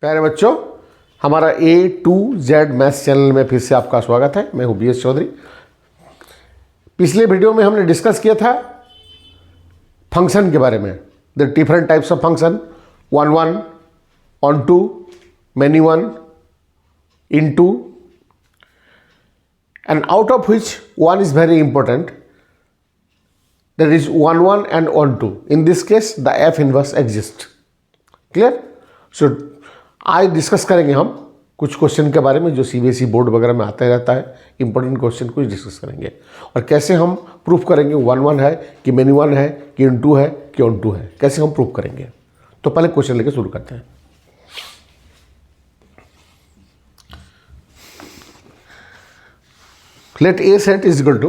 प्यारे बच्चों, हमारा A to Z maths channel में फिर से आपका स्वागत है। मैं हूँ BS चौधरी। पिछले वीडियो में हमने डिस्कस किया था फंक्शन के बारे में, the different types of function, one one, onto, many one, into, and out of which one is very important, that is one one and on two. In this case the f inverse exists. Clear? So आज discuss करेंगे हम कुछ question के बारे में जो CBSE board वगैरह में आता रहता है। इंपॉर्टेंट क्वेश्चन कुछ डिस्कस करेंगे और कैसे हम प्रूफ करेंगे वन वन है कि मैनी वन है कि इन टू है कि ऑन टू है, कैसे हम प्रूफ करेंगे। तो पहले क्वेश्चन लेके शुरू करते हैं। Let A set is equal to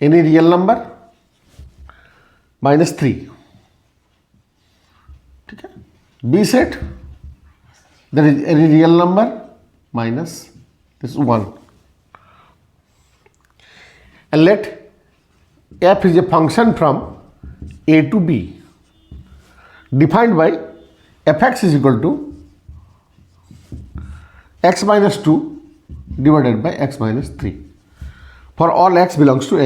any real number minus 3, ठीक है। B set that is any real number minus this 1, and let f is a function from A to B defined by fx is equal to x minus 2 divided by x minus 3 for all x belongs to A,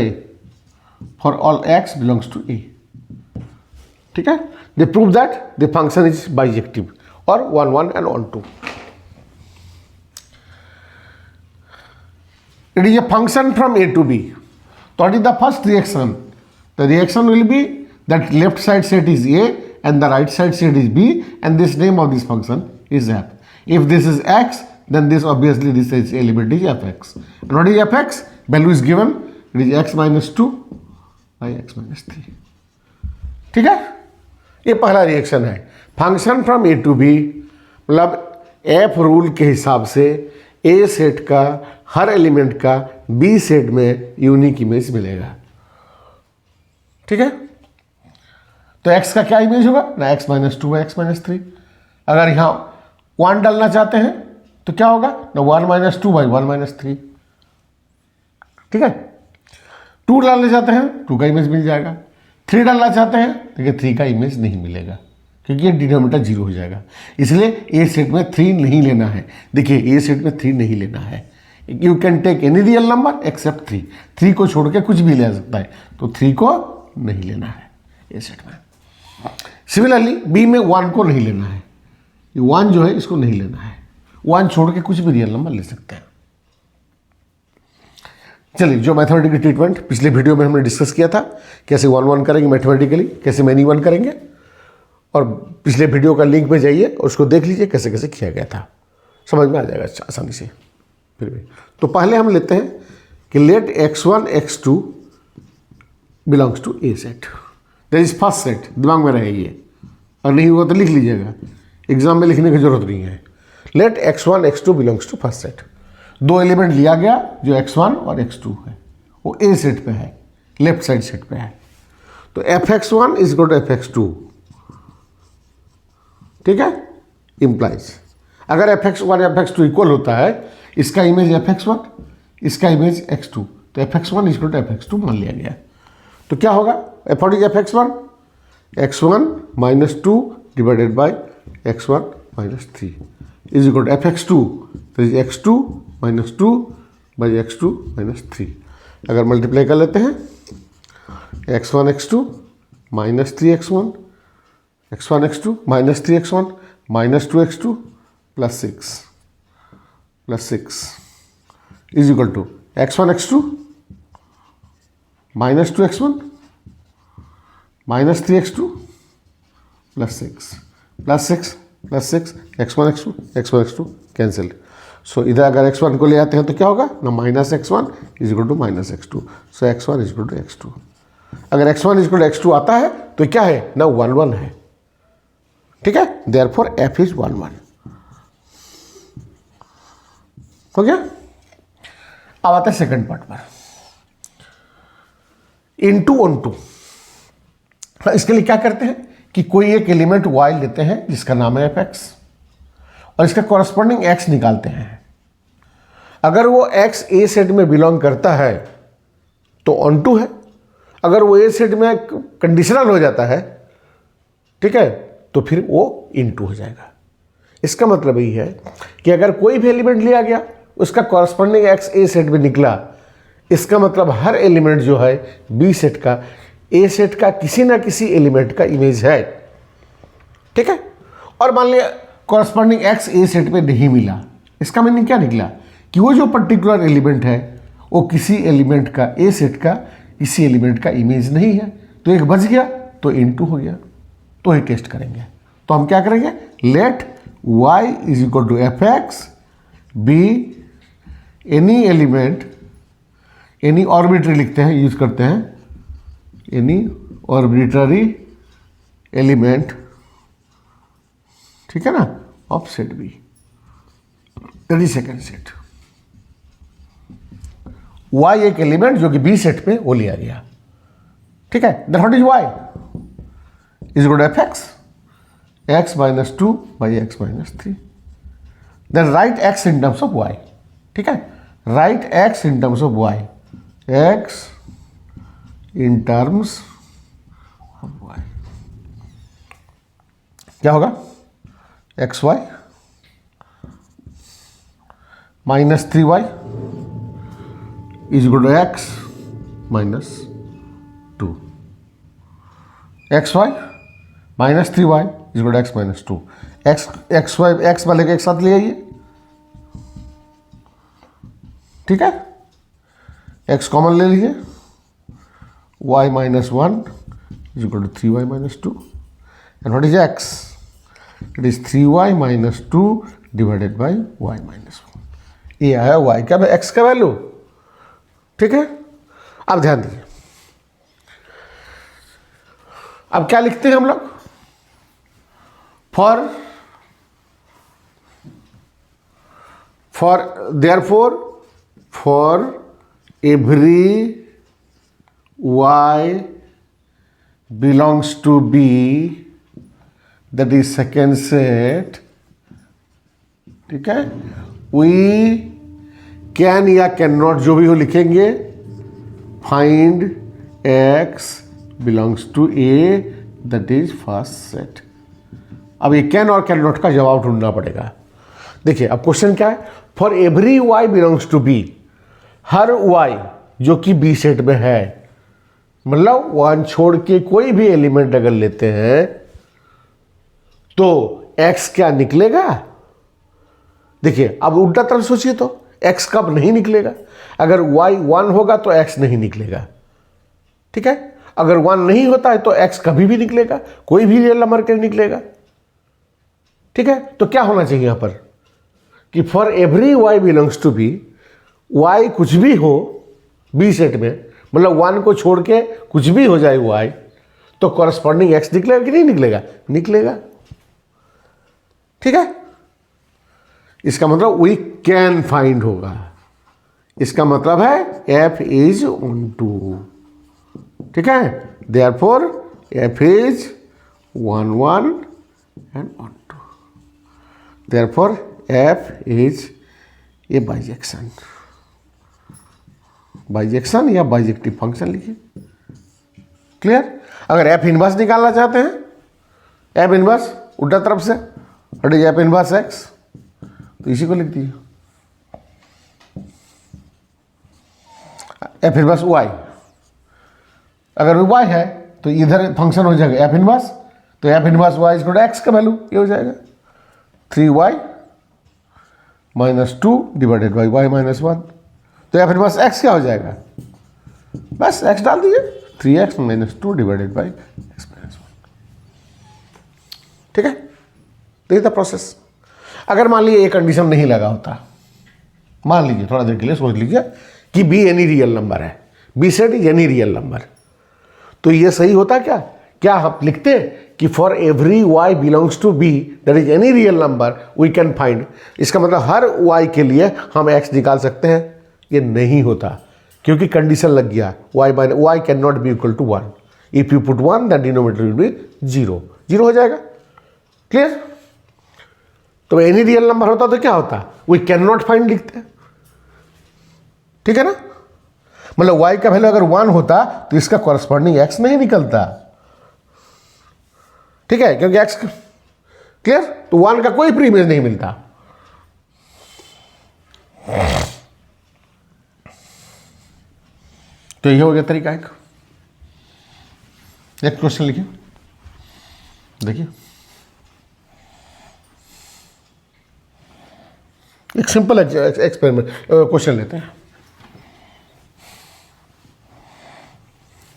for all x belongs to A, ठीक है। They prove that the function is bijective or one one and on two. It is a function from A to B. So what is the first reaction? The reaction will be that left side set is A and the right side set is B, and this name of this function is f. If this is x, then this obviously this is element is fx. And what is fx? Value is given, it is x minus 2 by x minus 3, ठीक है। ये पहला reaction है। Function from A to B, मतलब f rule के हिसाब से A set का हर एलिमेंट का B सेट में यूनिक इमेज मिलेगा, ठीक है। तो x का क्या इमेज होगा ना, x minus 2 by x minus 3। अगर यहाँ 1 डालना चाहते हैं तो क्या होगा ना, 1 माइनस 2 बाई 1 माइनस 3, ठीक है। 2 डालना चाहते हैं 2 का इमेज मिल जाएगा। 3 डालना चाहते हैं देखिए 3 का इमेज नहीं मिलेगा क्योंकि ये डिनोमिनेटर 0 हो जाएगा। इसलिए ए सेट में 3 नहीं लेना है। देखिए ए सेट में 3 नहीं लेना है। You can take any real number except 3। 3 को छोड़ के कुछ भी ले सकता है, तो 3 को नहीं लेना है ए सेट में। सिमिलरली बी में 1 को नहीं लेना है। 1 जो है इसको नहीं लेना है। 1 छोड़ के कुछ भी रियल नंबर ले सकते हैं। चलिए, जो मैथमेटिकल ट्रीटमेंट पिछले वीडियो में हमने डिस्कस किया था, कैसे वन वन करेंगे मैथमेटिकली, कैसे मैनी वन करेंगे, और पिछले वीडियो का लिंक पे जाइए और उसको देख लीजिए कैसे कैसे किया गया था। समझ में आ जाएगा आसानी से। फिर भी तो पहले हम लेते हैं कि let x1 x2 belongs to a set, that is first set. दिमाग में रहे ये, और नहीं हुआ तो लिख लीजिएगा, एग्जाम में लिखने की जरूरत नहीं है। Let x1 x2 belongs to first set. 2 element लिया गया जो x1 और x2 है, वो ए सेट पे है, लेफ्ट साइड सेट पे है। तो fx1 is equal to fx2, ठीक है। इंप्लाइज अगर fx1 fx2 इक्वल होता है, इसका इमेज fx1, इसका इमेज x2, तो fx1 is equal to fx2 मान लिया गया। तो क्या होगा, what is fx1? x1 minus 2 divided by x1 minus 3 is equal to fx2, तो is x2 minus 2 by x2 minus 3। अगर मल्टीप्लाई कर लेते हैं, x1 x2 minus 3x1, x1 x2 minus 3x1 minus 2x2 plus 6 is equal to x1 x2 minus 2x1 minus 3x2 plus 6 x1 x2 cancel. So इधर अगर x1 को ले आते हैं तो क्या होगा ना, minus x1 is equal to minus x2। So x1 is equal to x2। अगर x1 is equal to x2 आता है तो क्या है ना, 1 1 है, ठीक है। Therefore f is 1 1। हो गया। अब आते हैं सेकंड पार्ट पर, इनटू ऑन टू। इसके लिए क्या करते हैं कि कोई एक एलिमेंट y लेते हैं जिसका नाम है fx, और इसका कॉरस्पॉन्डिंग x निकालते हैं। अगर वो x ए सेट में बिलोंग करता है तो ऑन टू है। अगर वो ए सेट में कंडीशनल हो जाता है, ठीक है, तो फिर वो इनटू हो जाएगा। इसका मतलब यही है कि अगर कोई भी एलिमेंट लिया गया उसका कॉरस्पॉन्डिंग एक्स ए सेट में निकला, इसका मतलब हर एलिमेंट जो है बी सेट का ए सेट का किसी ना किसी एलिमेंट का इमेज है। ठीक है, और मान लिया कॉरस्पॉन्डिंग एक्स ए सेट में नहीं मिला, इसका मीनिंग क्या निकला कि वो जो पर्टिकुलर एलिमेंट है वो किसी एलिमेंट का ए सेट का किसी एलिमेंट का इमेज नहीं है, तो एक बच गया तो इनटू हो गया। तो ही टेस्ट करेंगे, तो हम क्या करेंगे, let y is equal to F X be any element, any arbitrary लिखते हैं, यूज करते हैं, एनी ऑर्बिटरी एलिमेंट, ठीक है ना, of set B, that is second set. y एक एलिमेंट जो कि बी सेट में वो लिया गया। ठीक है, that what is y is equal to F X minus 2 by X minus 3। Then write x in terms of y। ठीक है, write x in terms of y, x in terms of y क्या होगा, X Y minus 3y is equal to X minus 2, X Y minus 3y is equal to X minus 2। X Y X वाले के एक साथ ले आइए, ठीक है, x कॉमन ले लीजिए, y minus 1 is equal to 3y minus 2 and what is x, it is 3y minus 2 divided by y minus 1। ये आया y क्या, x का वैल्यू। ठीक है, अब ध्यान दीजिए, अब क्या लिखते हैं हम लोग, therefore for every y belongs to B, that is second set, ठीक है, we can या कैन नॉट जो भी हो लिखेंगे, find x belongs to A, that is first set। अब ये कैन और कैन नॉट का जवाब ढूंढना पड़ेगा। देखिए अब क्वेश्चन क्या है, for every y belongs to B, हर y जो कि B सेट में है, मतलब 1 छोड़ के कोई भी एलिमेंट अगर लेते हैं तो x क्या निकलेगा। देखिए अब उल्टा तरफ सोचिए तो x कब नहीं निकलेगा, अगर y 1 होगा तो x नहीं निकलेगा। ठीक है, अगर 1 नहीं होता है तो x कभी भी निकलेगा, कोई भी रियल नंबर के निकलेगा। ठीक है, तो क्या होना चाहिए यहां पर कि for every y belongs to B, y कुछ भी हो B सेट में, मतलब 1 को छोड़ के कुछ भी हो जाए y, तो कॉरस्पॉन्डिंग x निकलेगा कि नहीं निकलेगा, निकलेगा। ठीक है, इसका मतलब वी कैन फाइंड होगा, इसका मतलब है f इज ऑन टू। ठीक है, therefore f is 1 1 and onto, therefore f is a bijection, bijection या बाइजेक्टिव फंक्शन लिखिए। क्लियर, अगर f इनवर्स निकालना चाहते हैं, f इनवर्स उल्टा तरफ से, what is f inverse x, तो इसी को लिख दीजिए, f इनवर्स y, अगर y है तो इधर फंक्शन हो जाएगा f इनवर्स, तो f inverse y is equal to x का वैल्यू ये हो जाएगा 3y minus 2 divided by y minus 1, तो f इनवर्स x क्या हो जाएगा, बस x डाल दीजिए, 3x minus 2 divided by x minus 1। ठीक है, तो ये था प्रोसेस। अगर मान लीजिए ये कंडीशन नहीं लगा होता, मान लीजिए थोड़ा देर के लिए सोच लीजिए कि b एनी रियल नंबर है, b set is any real number, तो ये सही होता क्या हम लिखते कि for every y belongs to B, that is any real number we can find, इसका मतलब हर y के लिए हम x निकाल सकते हैं। ये नहीं होता क्योंकि कंडीशन लग गया y can not be equal to 1, if you put 1 the denominator will be 0, 0 हो जाएगा। क्लियर, तो एनी रियल नंबर होता तो क्या होता, वी कैन नॉट फाइंड लिखते। ठीक है ना, मतलब y का वैल्यू अगर 1 होता तो इसका कॉरस्पॉन्डिंग x नहीं निकलता। ठीक है, क्योंकि x क्लियर? तो 1 का कोई प्री इमेज नहीं मिलता। तो ये हो गया तरीका एक। क्वेश्चन लिखिए, देखिए एक सिंपल एक्सपेरिमेंट क्वेश्चन लेते हैं,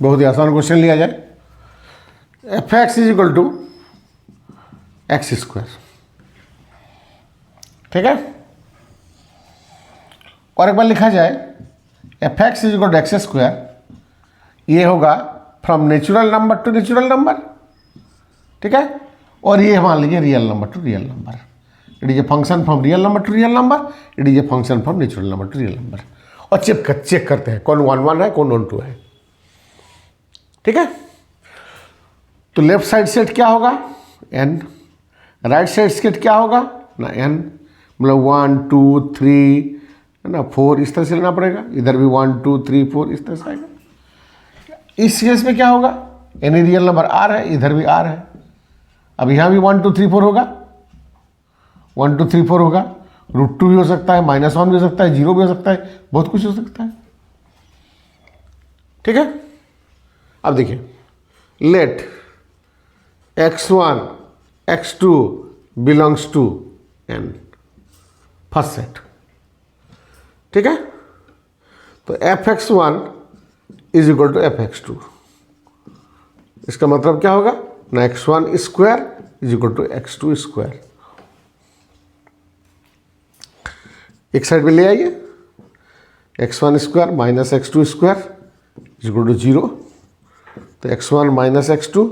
बहुत ही आसान क्वेश्चन लिया जाए। F X is equal to X square, ठीक है। और एक बार लिखा जाए F X is equal to X square, ये होगा from natural number to natural number, ठीक है। और ये मान लीजिए real number to real number. It is a function from real number to real number, it is a function from natural number to real number. और check करते हैं कौन 1 1 है कौन 1 2 है, ठीक है। तो लेफ्ट साइड सेट क्या होगा n, राइट साइड सेट क्या होगा ना n, मतलब 1 2 3 है ना 4 इस तरह से लेना पड़ेगा। इधर भी 1 2 3 4 इस तरह से आएगा। इस केस में क्या होगा, एनी रियल नंबर r है, इधर भी r है। अब यहाँ भी 1 2 3 4 होगा, 1 2 3 4 होगा। √2 भी हो सकता है, -1 भी हो सकता है, 0 भी हो सकता है, बहुत कुछ हो सकता है, ठीक है। अब देखिए let x1 x2 belongs to n, first set, ठीक है। तो fx1 is equal to fx2, इसका मतलब क्या होगा ना x1 square is equal to x2 square. एक साइड में ले आइए, x1 square minus x2 square is equal to 0। तो x1 minus x2,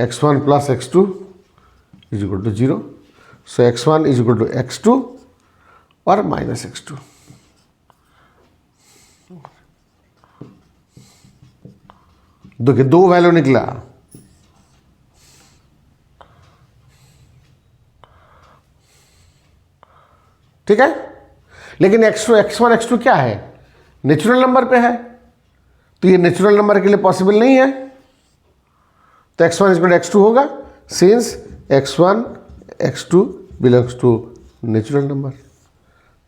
x1 plus x2 is equal to 0। So x1 is equal to x2 और minus x2। देखिए 2 value निकला, ठीक है। लेकिन x1 x2 क्या है, नेचुरल नंबर पे है, तो ये नेचुरल नंबर के लिए पॉसिबल नहीं है। तो x1 is equal to x2 होगा, since x1 x2 belongs to natural number,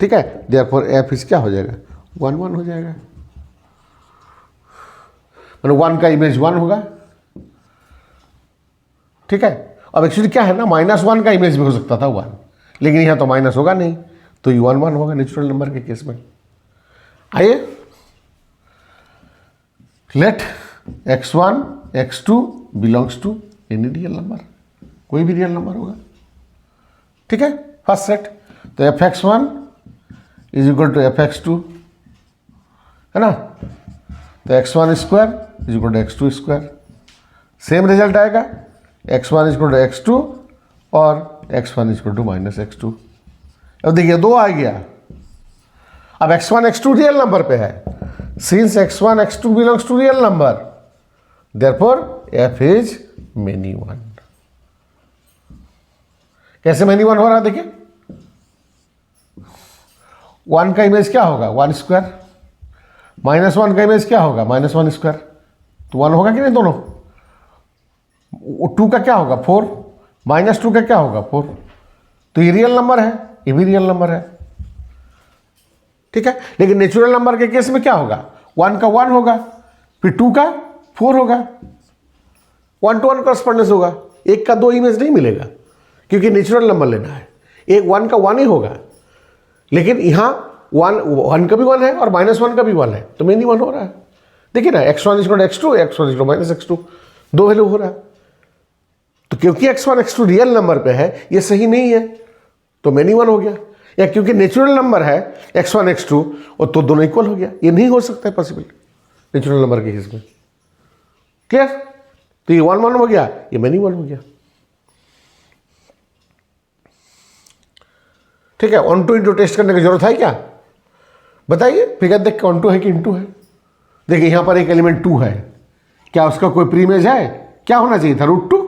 ठीक है। देयरफॉर f इज क्या हो जाएगा 1 1 हो जाएगा, मतलब 1 का इमेज 1 होगा, ठीक है। अब एक्चुअली क्या है ना -1 का इमेज भी हो सकता था 1, लेकिन यहाँ तो माइनस होगा नहीं, तो ये 1 1 होगा नेचुरल नंबर के केस में। आइए let x1 x2 belongs to any real number, कोई भी रियल नंबर होगा, ठीक है, फर्स्ट सेट। तो fx1 is equal to fx2, है ना। तो x1 square is equal to x2 square, same result आएगा, x1 is equal to x2 और x1 is equal to minus x2। अब देखिए 2 आ गया। अब x1 x2 रियल नंबर पे है, since x1 x2 belongs to real number, therefore f is many 1। कैसे many 1 हो रहा है देखिए, 1 का इमेज क्या होगा 1 स्क्वायर, -1 का इमेज क्या होगा -1 स्क्वायर, तो 1 होगा कि नहीं दोनों। 2 का क्या होगा 4, -2 का क्या होगा 4, तो ये रियल नंबर है, ये भी रियल नंबर है, ठीक है। लेकिन नेचुरल नंबर के केस में क्या होगा, 1 का 1 होगा, फिर 2 का 4 होगा, 1 to 1 कॉरस्पॉन्डेंस होगा। 1 का 2 इमेज नहीं मिलेगा, क्योंकि नेचुरल नंबर लेना है, एक 1 का 1 ही होगा। लेकिन यहाँ 1 का भी 1 है और -1 का भी 1 है, तो मेनी 1 हो रहा है। देखिए ना x1 is equal to x2, x1 is equal to minus x2, 2 value हो रहा है। तो क्योंकि x1 x2 रियल नंबर पे है, ये सही नहीं है, तो मेनी 1 हो गया। या क्योंकि नेचुरल नंबर है x1 x2 और तो दोनों इक्वल हो गया, ये नहीं हो सकता है पॉसिबल नेचुरल नंबर के केस में, क्लियर। तो ये 1 1 हो गया, ये मेनी 1 हो गया, ठीक है। ऑन टू इंटू टेस्ट करने की जरूरत है क्या, बताइए। फिगर देख के ऑन टू है कि इंटू है। देखिए यहाँ पर एक एलिमेंट 2 है, क्या उसका कोई प्री इमेज है, क्या होना चाहिए था √2,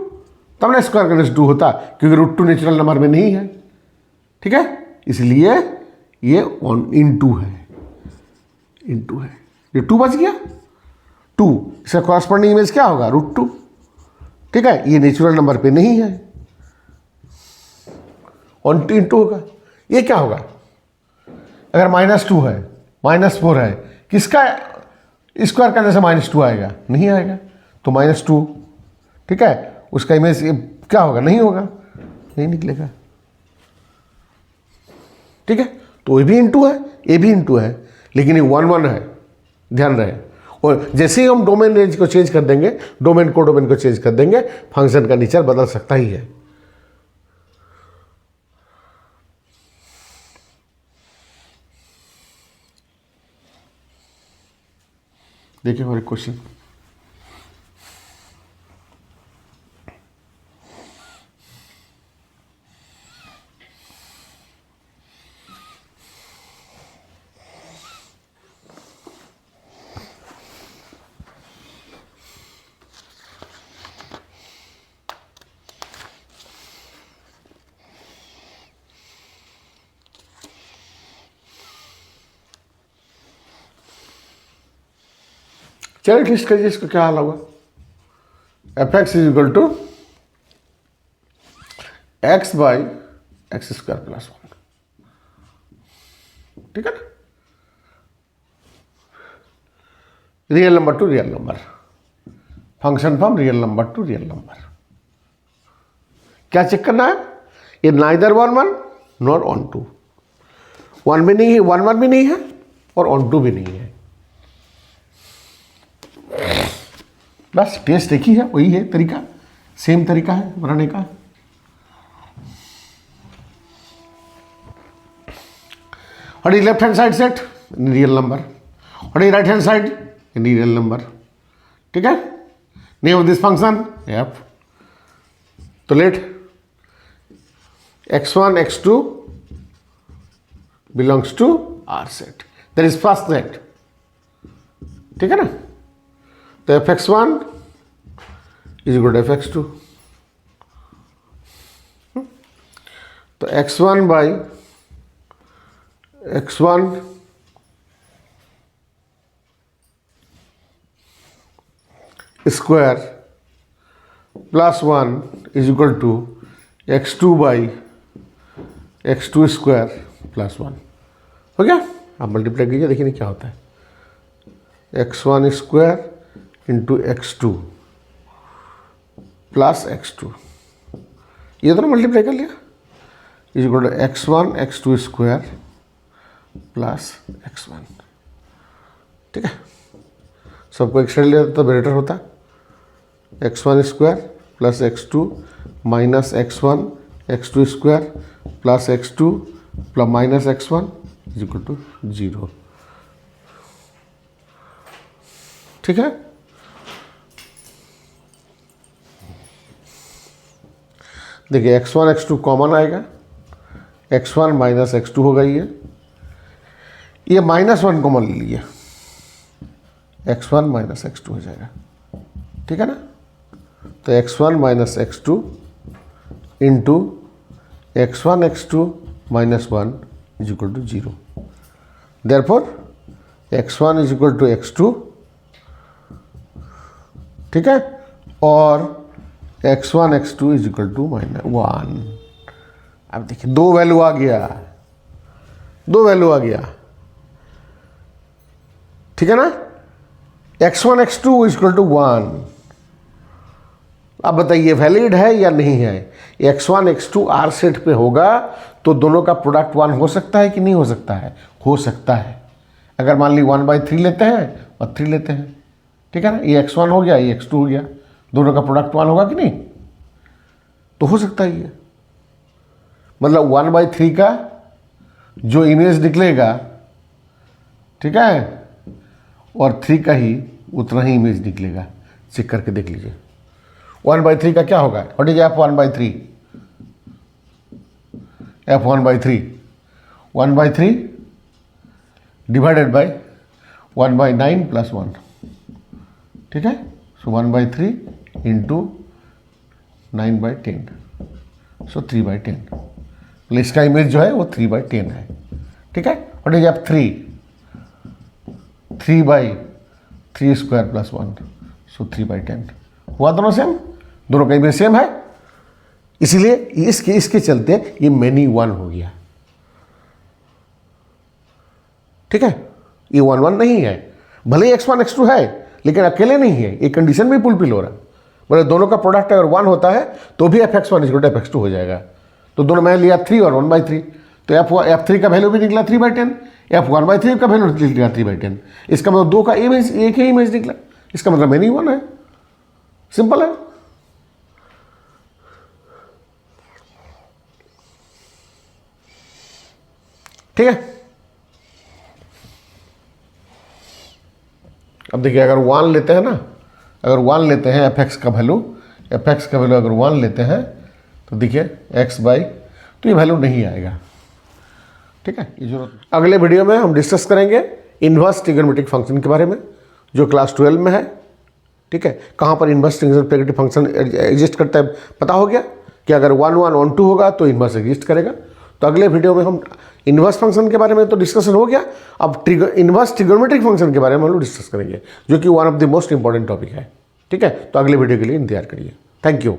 तब ना स्क्वायर करने से 2 होता, क्योंकि √2 नेचुरल नंबर में नहीं है, ठीक है। इसलिए ये ऑन इंटू है, इंटू है, ये 2 बच गया। 2 इसका कॉरस्पॉन्डिंग इमेज क्या होगा √2, ठीक है। ये नेचुरल नंबर पे नहीं है, ऑन इंटू होगा। ये क्या होगा, अगर -2 है, -4 है, किसका स्क्वायर करने से -2 आएगा? नहीं आएगा, तो -2, ठीक है, उसका इमेज क्या होगा? नहीं होगा, नहीं निकलेगा, ठीक है। तो ये भी इंटू है, ये भी इंटू है, लेकिन ये 1 1 है, ध्यान रहे। और जैसे ही हम डोमेन रेंज को चेंज कर देंगे, डोमेन को चेंज कर देंगे, फंक्शन का नेचर बदल सकता ही है। देखिए हमारे क्वेश्चन, चलिए टेस्ट करिए इसका क्या हाल होगा। f(x) is equal to x by X square plus 1, ठीक है ना। Real number to real number, function from real number to real number. क्या चेक करना है? ये नाइदर 1 1 नॉर ऑन 2, 1 भी नहीं है, 1 1 भी नहीं है और ऑन 2 भी नहीं है। बस टेस्ट एक ही है, वही है तरीका, सेम तरीका है बनाने का। और ये left hand side set in real number, और ये right hand side in real number, ठीक है। Name of this function F. तो let x1 x2 belongs to R set, that is first set, ठीक है ना। तो fx1 is equal to fx2, तो x1 by x1 square plus 1 is equal to x2 by x2 square plus 1, हो गया। आप multiply कीजिए, देखिए क्या होता है। x1 square into x2 plus x2, ये दोनों मल्टीप्लाई कर लिया, is equal to x1 x2 square plus x1, ठीक है। सबको एक साइड ले तो बेटर होता, x1 square plus x2 minus x1 x2 square plus x2 plus minus x1 is equal to 0, ठीक है। देखिए x1 x2 कॉमन आएगा, x1 माइनस x2 होगा, ये -1 कॉमन ले लिया, x1 माइनस x2 हो जाएगा, ठीक है ना। तो x1 minus x2 into x1 x2 minus 1 is equal to 0, therefore x1 is equal to x2, ठीक है, और x1 x2 is equal to -1। अब देखिए दो वैल्यू आ गया, ठीक है ना। x1 x2 is equal to 1। अब बताइए वैलिड है या नहीं है? x1 x2 आर सेट पे होगा तो दोनों का प्रोडक्ट 1 हो सकता है कि नहीं हो सकता है? हो सकता है। अगर मान ली 1/3 लेते हैं और 3 लेते हैं, ठीक है ना, ये x1 हो गया, ये x2 हो गया, दोनों का प्रोडक्ट 1 होगा कि नहीं? तो हो सकता है ये, मतलब 1/3 का जो इमेज निकलेगा, ठीक है, और 3 का ही उतना ही इमेज निकलेगा। चेक करके देख लीजिए 1/3 का क्या होगा, what is f1/3? f1/3 1/3 divided by 1/9 plus 1, ठीक है। सो 1/3 इंटू 9/10, सो 3/10, मतलब इसका इमेज जो है वो 3/10 है, ठीक है। What is f3? 3/3 square plus 1, सो 3/10 हुआ। दोनों सेम, दोनों का इमेज सेम है। इसलिए इसके चलते ये मैनी वन हो गया। ठीक है, ये 1 1 नहीं है, भले ही x1 x2 है लेकिन अकेले नहीं है, एक कंडीशन भी फुलफिल हो रहा है। मतलब दोनों का प्रोडक्ट अगर 1 होता है तो भी fx1 = fx2 हो जाएगा। तो दोनों मैंने लिया 3 और 1/3, तो f3 का वैल्यू भी निकला 3/10, f1/3 का वैल्यू निकला 3/10। इसका मतलब दो का इमेज, एक ही इमेज निकला, इसका मतलब मैनी वन है। सिंपल है। ठीक है, अब देखिए अगर 1 लेते हैं ना, अगर 1 लेते हैं fx का वैल्यू अगर 1 लेते हैं तो देखिए x/, तो ये वैल्यू नहीं आएगा। ठीक है, ये जरूरत। अगले वीडियो में हम डिस्कस करेंगे इन्वर्स ट्रिग्नोमेट्रिक फंक्शन के बारे में, जो क्लास 12 में है। ठीक है, कहाँ पर इन्वर्स ट्रिग्नोमेट्रिक फंक्शन एग्जिस्ट करता है पता हो गया कि अगर 1 1 1 2 होगा तो इन्वर्स एग्जिस्ट करेगा। तो अगले वीडियो में हम इन्वर्स फंक्शन के बारे में तो डिस्कशन हो गया, अब इन्वर्स ट्रिग्नोमेट्रिक फंक्शन के बारे में हम लोग डिस्कस करेंगे, जो कि one of the most important topic है। ठीक है, तो अगले वीडियो के लिए इंतजार करिए। Thank you.